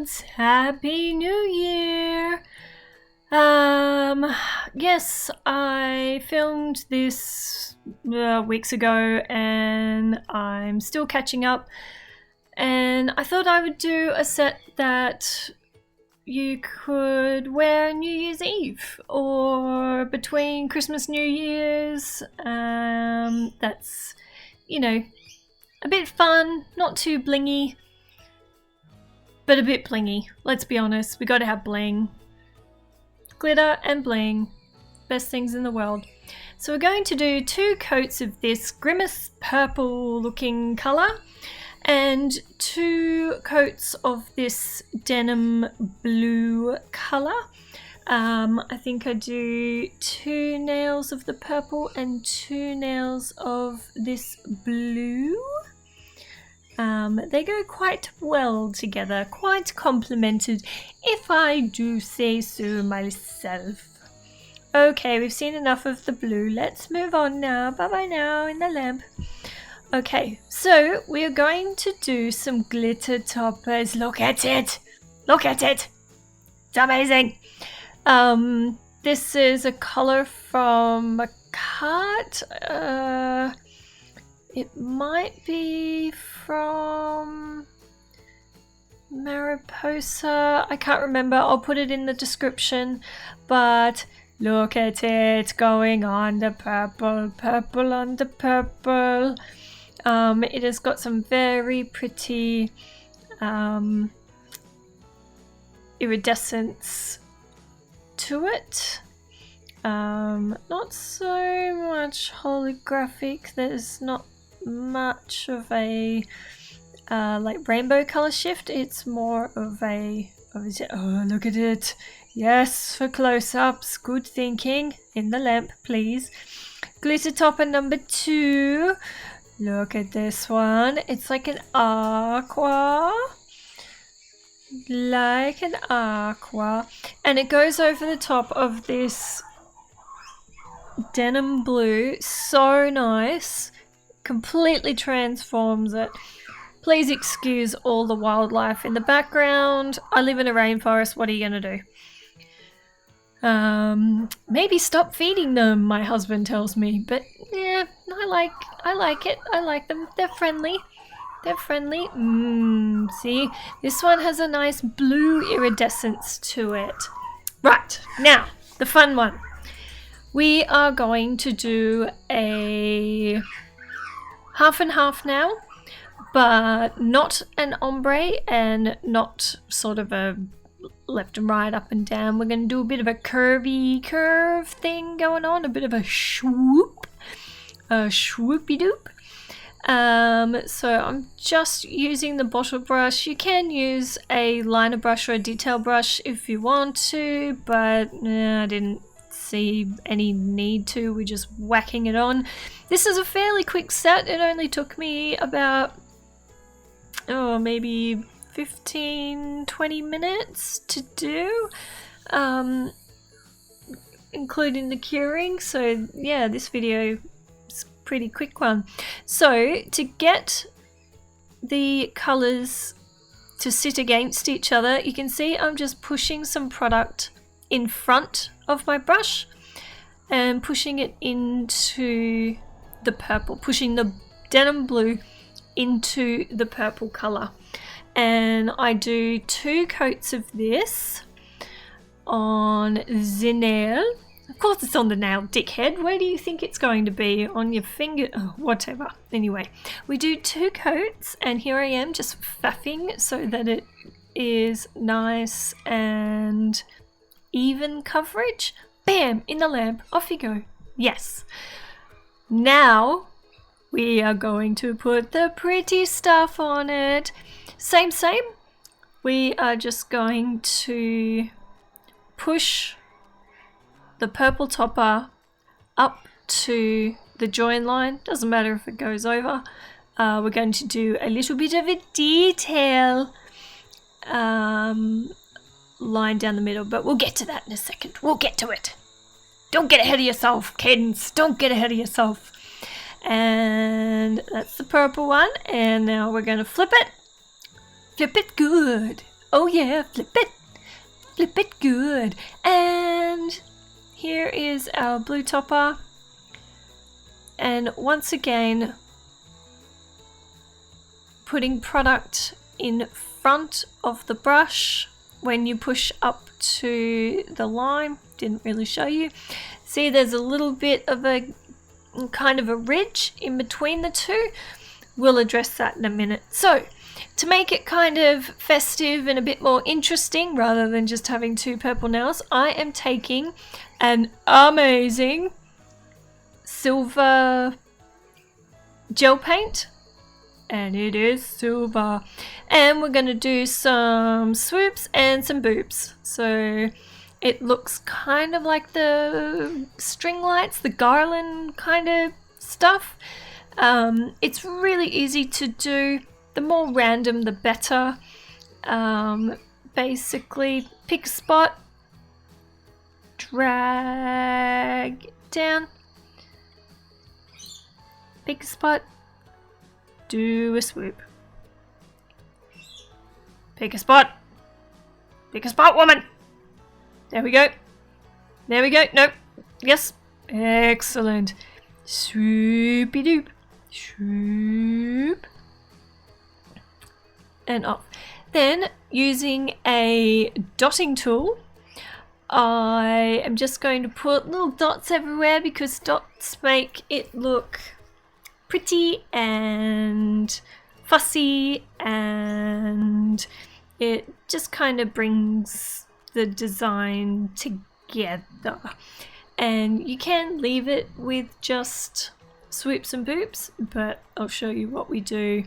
friends, Happy New Year! Yes, I filmed this weeks ago and I'm still catching up, and I thought I would do a set that you could wear New Year's Eve or between Christmas, New Year's. That's, you know, a bit fun, not too blingy, but a bit blingy. Let's be honest, we gotta have bling. Glitter and bling, best things in the world. So we're going to do 2 coats of this grimace purple looking colour and 2 coats of this denim blue colour. I think I do 2 nails of the purple and 2 nails of this blue. They go quite well together, quite complemented, if I do say so myself. Okay, we've seen enough of the blue. Let's move on now. Bye-bye now in the lamp. Okay, so we are going to do some glitter toppers. Look at it! Look at it! It's amazing! This is a colour from Makartt. It might be from Mariposa. I can't remember. I'll put it in the description. But look at it going on the purple, purple on the purple. It has got some very pretty iridescence to it. Not so much holographic. There's not much of a like rainbow color shift. It's more of a oh, look at it. Yes, for close-ups. Good thinking. In the lamp, please. Glitter topper number 2. Look at this one. It's like an aqua. Like an aqua. And it goes over the top of this denim blue. So nice. Completely transforms it. Please excuse all the wildlife in the background. I live in a rainforest. What are you going to do? Maybe stop feeding them, my husband tells me. But yeah, I like it. I like them. They're friendly. They're friendly. See? This one has a nice blue iridescence to it. Right, now, the fun one. We are going to do a half and half now, but not an ombre and not sort of a left and right, up and down. We're going to do a bit of a curve thing going on, a bit of a swoop, a swoopy doop. So I'm just using the bottle brush. You can use a liner brush or a detail brush if you want to, but I didn't see any need to. We're just whacking it on. This is a fairly quick set. It only took me about maybe 15-20 minutes to do, including the curing. So yeah, this video is a pretty quick one. So to get the colors to sit against each other, you can see I'm just pushing some product in front of my brush and pushing it into the purple, pushing the denim blue into the purple color. And I do 2 coats of this on the nail. Of course it's on the nail, dickhead. Where do you think it's going to be? On your finger? Oh, whatever. Anyway, we do 2 coats, and here I am just faffing so that it is nice and even coverage. Bam! In the lamp. Off you go. Yes. Now we are going to put the pretty stuff on it. Same. We are just going to push the purple topper up to the join line. Doesn't matter if it goes over. We're going to do a little bit of a detail line down the middle, but we'll get to that in a second. We'll get to it. Don't get ahead of yourself, Cadence. Don't get ahead of yourself. And that's the purple one. And now we're going to flip it. Flip it good. Oh yeah, flip it good. And here is our blue topper. And once again, putting product in front of the brush when you push up to the line. Didn't really show you. See, there's a little bit of a kind of a ridge in between the two. We'll address that in a minute. So, to make it kind of festive and a bit more interesting rather than just having two purple nails, I am taking an amazing silver gel paint, and it is silver, and we're going to do some swoops and some boops. So it looks kind of like the string lights, the garland kind of stuff. It's really easy to do. The more random the better. Basically pick a spot, drag down, pick a spot, do a swoop. Pick a spot, woman. There we go. Nope. Yes. Excellent. Swoopy doop. Swoop. And off. Then, using a dotting tool, I am just going to put little dots everywhere because dots make it look pretty and fussy, and it just kind of brings the design together. And you can leave it with just swoops and boops, but I'll show you what we do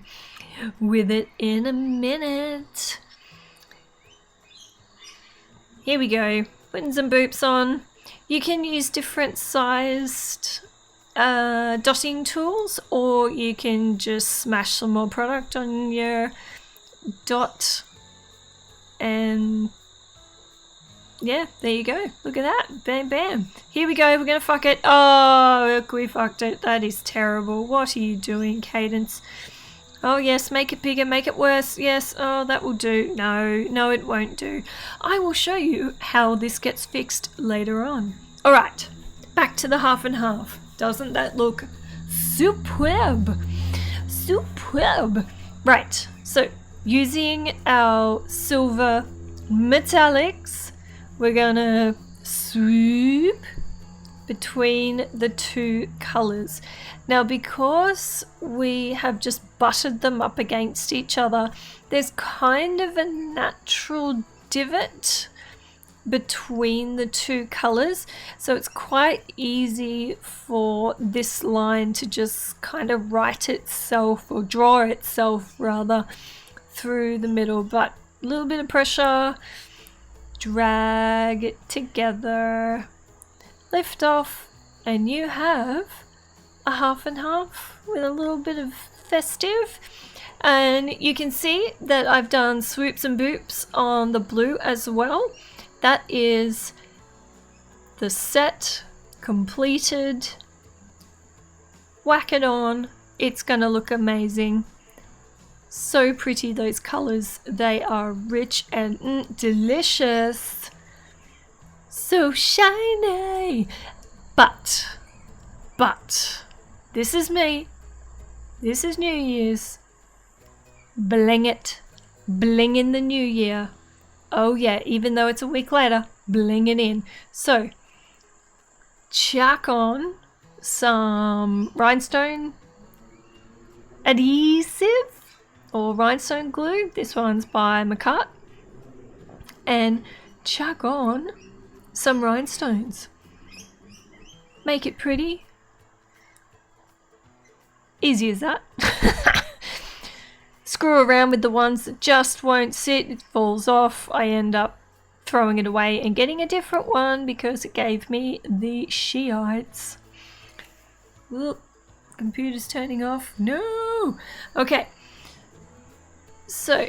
with it in a minute. Here we go, putting some boops on. You can use different sized dotting tools, or you can just smash some more product on your dot, and yeah, there you go. Look at that. Bam, bam. Here we go. We're going to fuck it. Oh, look, we fucked it. That is terrible. What are you doing, Cadence? Oh, yes. Make it bigger. Make it worse. Yes. Oh, that will do. No, it won't do. I will show you how this gets fixed later on. All right. Back to the half and half. Doesn't that look superb? Superb. Right. So, using our silver metallics, we're gonna swoop between the two colors. Now, because we have just butted them up against each other, there's kind of a natural divot between the two colors, so it's quite easy for this line to just kind of write itself, or draw itself rather, through the middle. But a little bit of pressure, drag it together, lift off, and you have a half and half with a little bit of festive. And you can see that I've done swoops and boops on the blue as well. That is the set completed. Whack it on. It's gonna look amazing. So pretty, those colors. They are rich and delicious. So shiny. But, this is me. This is New Year's. Bling it. Bling in the new year. Oh yeah, even though it's a week later, bling it in. So, chuck on some rhinestone adhesive or rhinestone glue. This one's by Makartt. And chuck on some rhinestones. Make it pretty. Easy as that. Screw around with the ones that just won't sit. It falls off. I end up throwing it away and getting a different one because it gave me the Shiites. Look, computer's turning off. No! Okay. So,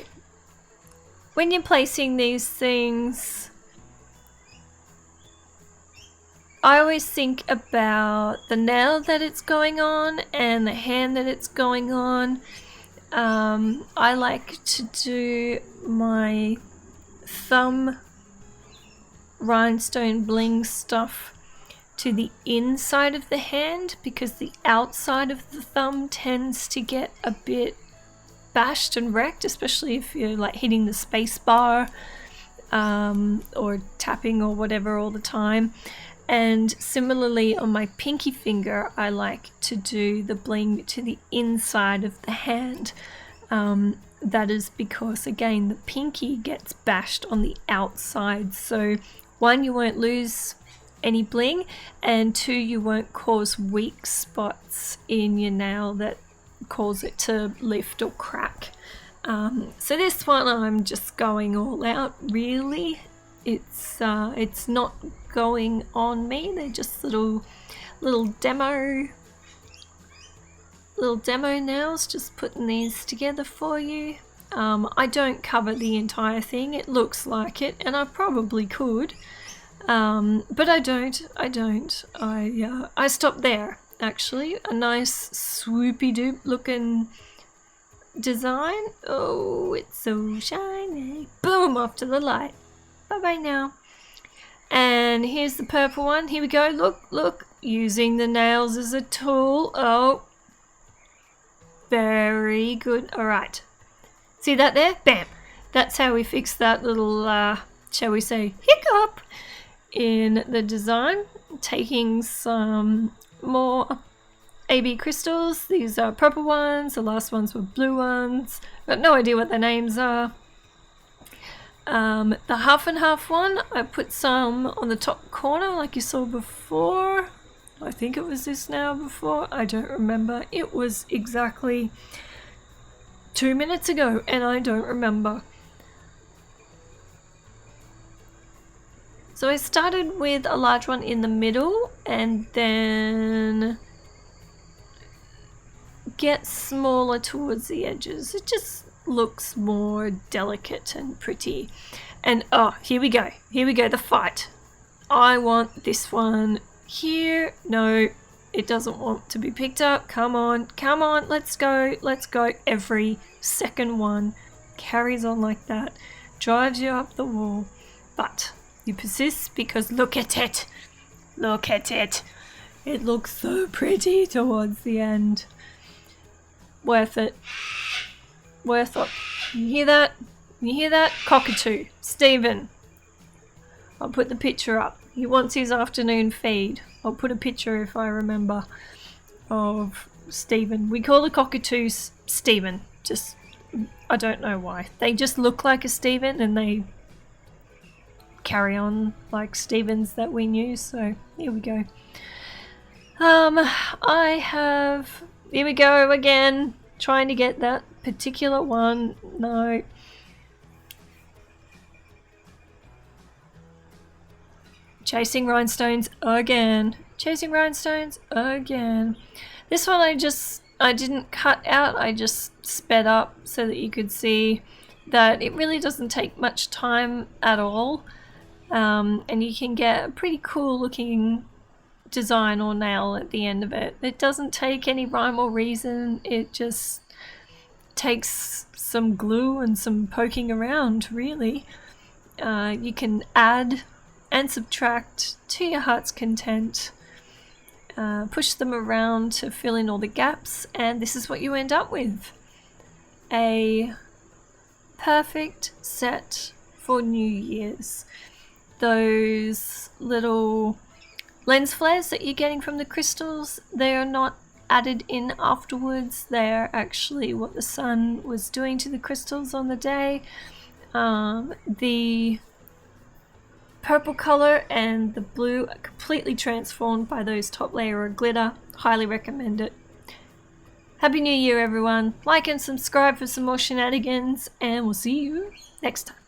when you're placing these things, I always think about the nail that it's going on and the hand that it's going on. I like to do my thumb rhinestone bling stuff to the inside of the hand, because the outside of the thumb tends to get a bit bashed and wrecked, especially if you're like hitting the space bar or tapping or whatever all the time. And similarly on my pinky finger, I like to do the bling to the inside of the hand. That is because, again, the pinky gets bashed on the outside, so one, you won't lose any bling, and two, you won't cause weak spots in your nail that cause it to lift or crack. So this one I'm just going all out, really. It's not going on me, they're just little demo nails, just putting these together for you. I don't cover the entire thing, it looks like it, and I probably could. But I don't. I stopped there, actually. A nice swoopy doop looking design. Oh, it's so shiny. Boom, off to the light. Bye bye now. And here's the purple one. Here we go. Look. Using the nails as a tool. Oh, very good. All right. See that there? Bam. That's how we fix that little, shall we say, hiccup in the design. Taking some more AB crystals. These are purple ones, the last ones were blue ones. Got no idea what their names are. The half and half one, I put some on the top corner like you saw before. I think it was this now before, I don't remember. It was exactly 2 minutes ago and I don't remember. So I started with a large one in the middle and then get smaller towards the edges. It just looks more delicate and pretty. And oh, here we go, the fight. I want this one here. No, it doesn't want to be picked up. Come on, let's go. Every second one carries on like that, drives you up the wall, but you persist because look at it. It looks so pretty towards the end. Worth it. You hear that? Cockatoo. Stephen. I'll put the picture up. He wants his afternoon feed. I'll put a picture if I remember of Stephen. We call the cockatoos Stephen. Just, I don't know why. They just look like a Stephen and they carry on like Stevens that we knew. So here we go. Here we go again, trying to get that particular one. No. Chasing rhinestones again. This one I didn't cut out, I just sped up so that you could see that it really doesn't take much time at all. And you can get a pretty cool looking design or nail at the end of it. It doesn't take any rhyme or reason, it just takes some glue and some poking around, really. You can add and subtract to your heart's content, push them around to fill in all the gaps, and this is what you end up with. A perfect set for New Year's. Those little lens flares that you're getting from the crystals, they are not added in afterwards. They are actually what the sun was doing to the crystals on the day. The purple color and the blue are completely transformed by those top layer of glitter. Highly recommend it. Happy New Year, everyone. Like and subscribe for some more shenanigans, and we'll see you next time.